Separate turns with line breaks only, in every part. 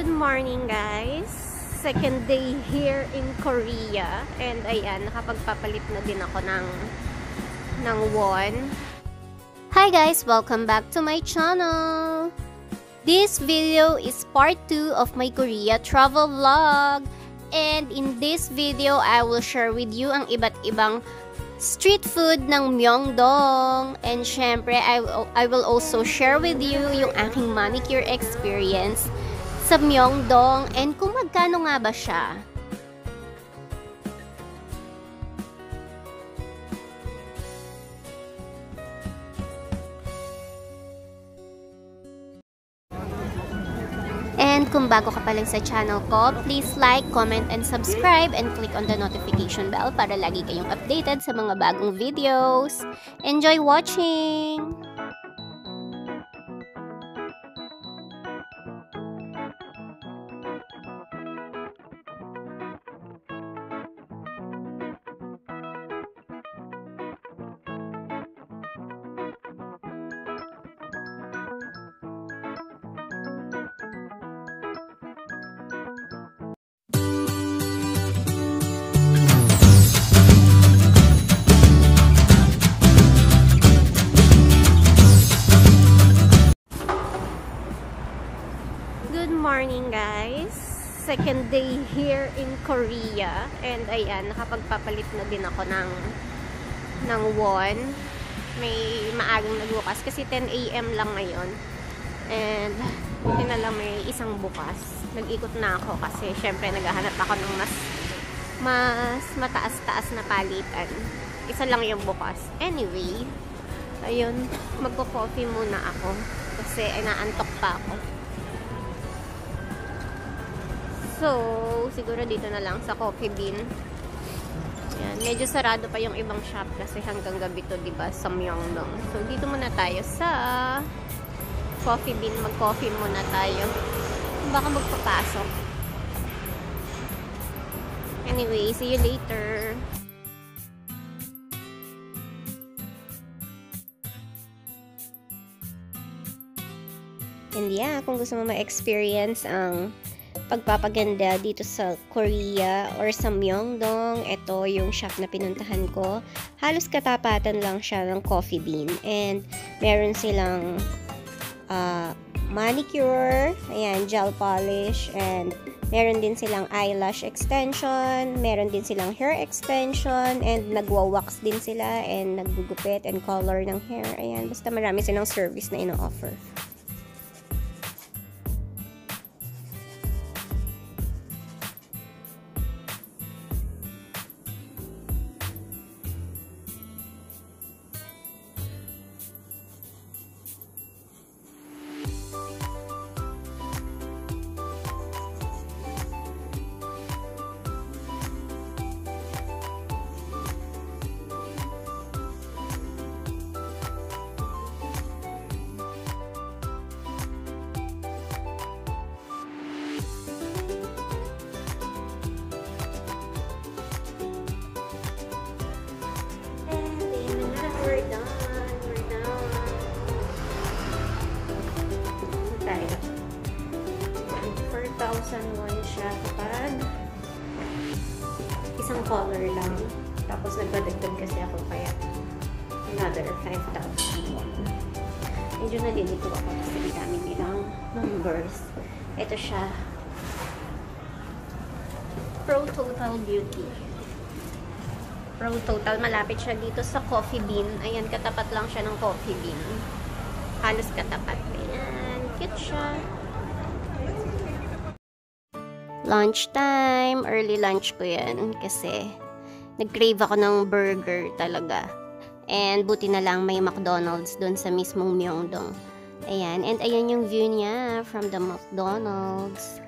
morning guys! Second day here in Korea. And ayan, nakapagpapalit na din ako ng won. Hi guys! Welcome back to my channel! This video is part 2 of my Korea travel vlog. And in this video, I will share with you ang iba't ibang street food ng Myeongdong. And syempre, I will also share with you yung aking manicure experience sa Myeongdong and kung magkano nga ba siya. And kung bago ka pa lang sa channel ko, please like, comment, and subscribe and click on the notification bell para lagi kayong updated sa mga bagong videos. Enjoy watching! Morning guys, second day here in Korea. And ayan, nakapagpapalit na din ako ng won. May maagang nagbukas kasi 10 AM lang ngayon. And buti na lang may isang bukas. Nag-ikot na ako kasi syempre naghahanap ako ng mas mataas-taas na palitan. Isa lang yung bukas. Anyway, ayun, magko-coffee muna ako kasi inaantok pa ako. So, siguro dito na lang sa coffee bean. Yan, medyo sarado pa yung ibang shop kasi hanggang gabi to, diba, sa Myeongdong. So, dito muna tayo sa coffee bean. Mag-coffee muna tayo. Baka magpapasok. Anyway, see you later. And yeah, kung gusto mo ma-experience ang pagpapaganda dito sa Korea or sa Myeongdong, ito yung shop na pinuntahan ko. Halos katapatan lang siya ng coffee bean. And meron silang manicure, ayan, gel polish, and meron din silang eyelash extension, meron din silang hair extension, and nagwa-wax din sila, and naggugupit and color ng hair. Ayan, basta marami silang service na ino-offer. Won siya kapag isang color lang. Tapos nagpadagdag kasi ako kaya another 5,000 won. Medyo nalilito ako kasi dami nilang numbers. Ito siya. Pro Total Beauty. Pro Total. Malapit siya dito sa coffee bean. Ayan, katapat lang siya ng coffee bean. Halos katapat. Ayan. Cute siya. Lunch time, early lunch ko yan kasi nag-crave ako ng burger talaga. And buti na lang may McDonald's doon sa mismong Myeongdong. Ayan, and ayan yung view niya from the McDonald's.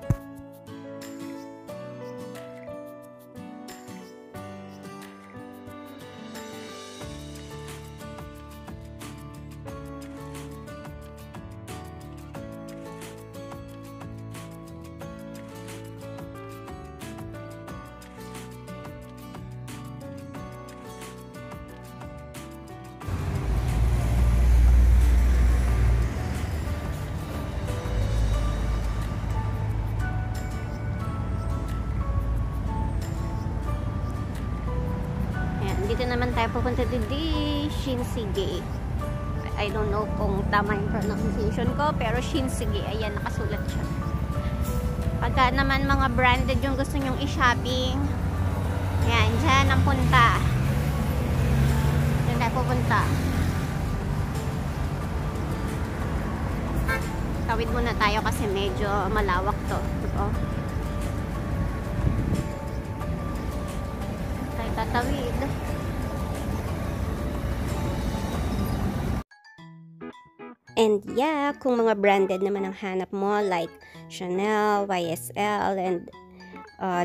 tayo pupunta di Shinsegae. I don't know kung tama yung pronunciation ko, pero Shinsegae, ayan, nakasulat siya. Pagka naman mga branded yung gusto nyong i-shopping, ayan, dyan ang punta. Dyan tayo pupunta. Tawid muna tayo kasi medyo malawak to. Diba? Tayo tatawid. And yeah, kung mga branded naman ang hanap mo, like Chanel, YSL, and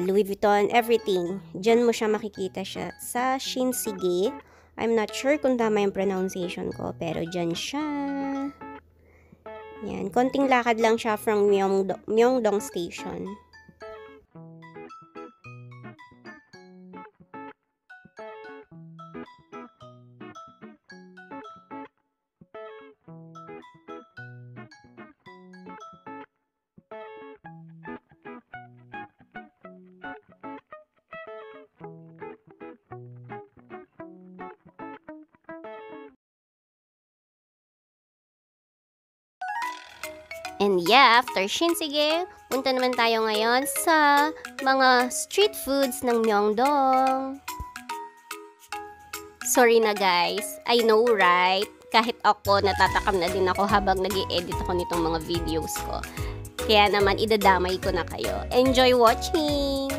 Louis Vuitton, everything, dyan mo siya makikita siya sa Shinsegae. I'm not sure kung tama yung pronunciation ko, pero dyan siya. Yan, konting lakad lang siya from Myeongdong Station. And yeah, after Shinsegae, punta naman tayo ngayon sa mga street foods ng Myeongdong. Sorry na guys, I know right? Kahit ako, natatakam na din ako habang nag-i-edit ako nitong mga videos ko. Kaya naman, idadamay ko na kayo. Enjoy watching!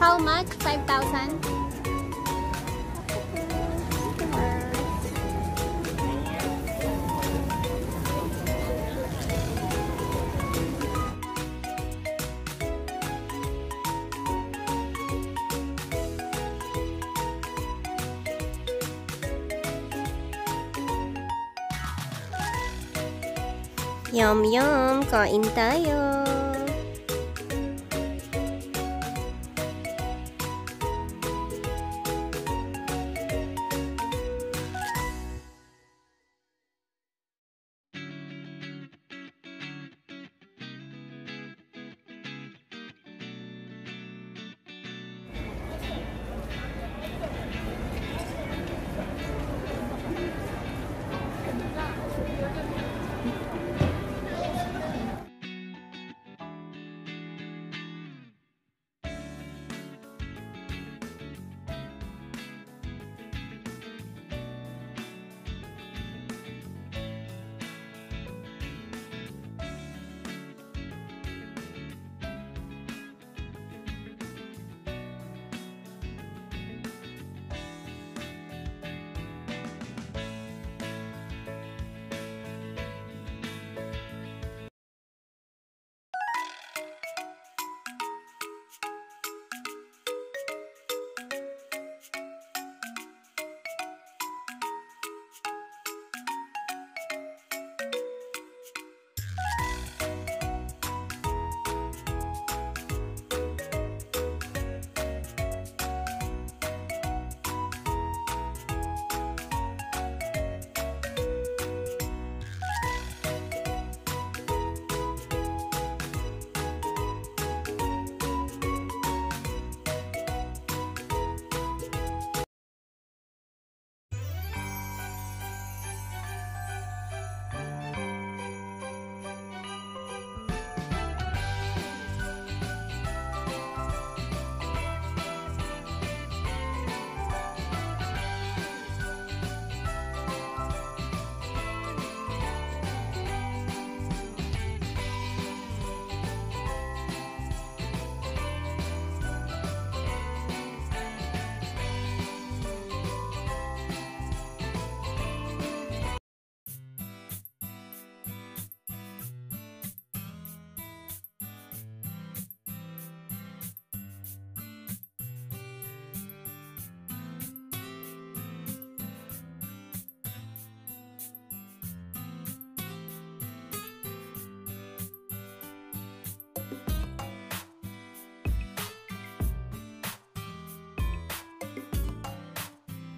How much? 5,000? Yum yum, kain tayo.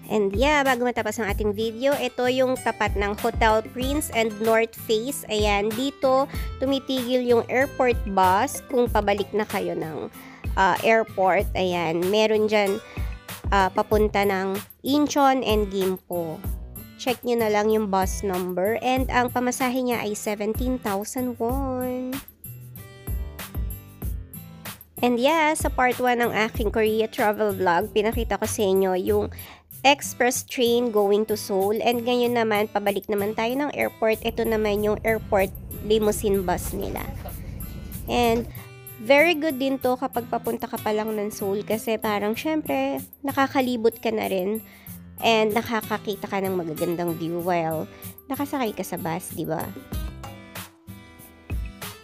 And yeah, bago matapos ang ating video, ito yung tapat ng Hotel Prince and North Face. Ayan, dito tumitigil yung airport bus kung pabalik na kayo ng airport. Ayan, meron dyan papunta ng Incheon and Ginpo. Check nyo na lang yung bus number. And ang pamasahe niya ay 17,000 won. And yeah, sa part 1 ng aking Korea travel vlog, pinakita ko sa inyo yung express train going to Seoul. And ngayon naman, pabalik naman tayo ng airport. Ito naman yung airport limousine bus nila. And very good din to kapag papunta ka pa lang ng Seoul kasi parang syempre nakakalibot ka na rin and nakakakita ka ng magagandang view while nakasakay ka sa bus, di ba?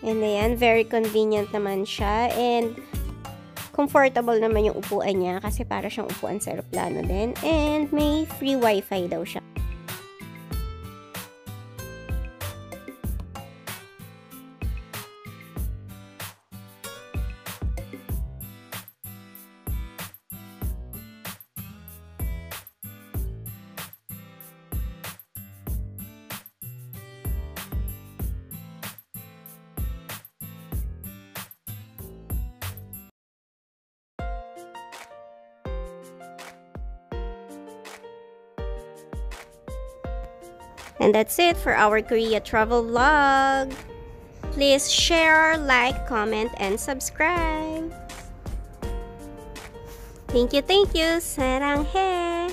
And ayan, very convenient naman siya and comfortable naman yung upuan niya kasi para siyang upuan sa aeroplano din. And may free wifi daw siya. And that's it for our Korea travel vlog. Please share, like, comment, and subscribe. Thank you, thank you. Saranghae!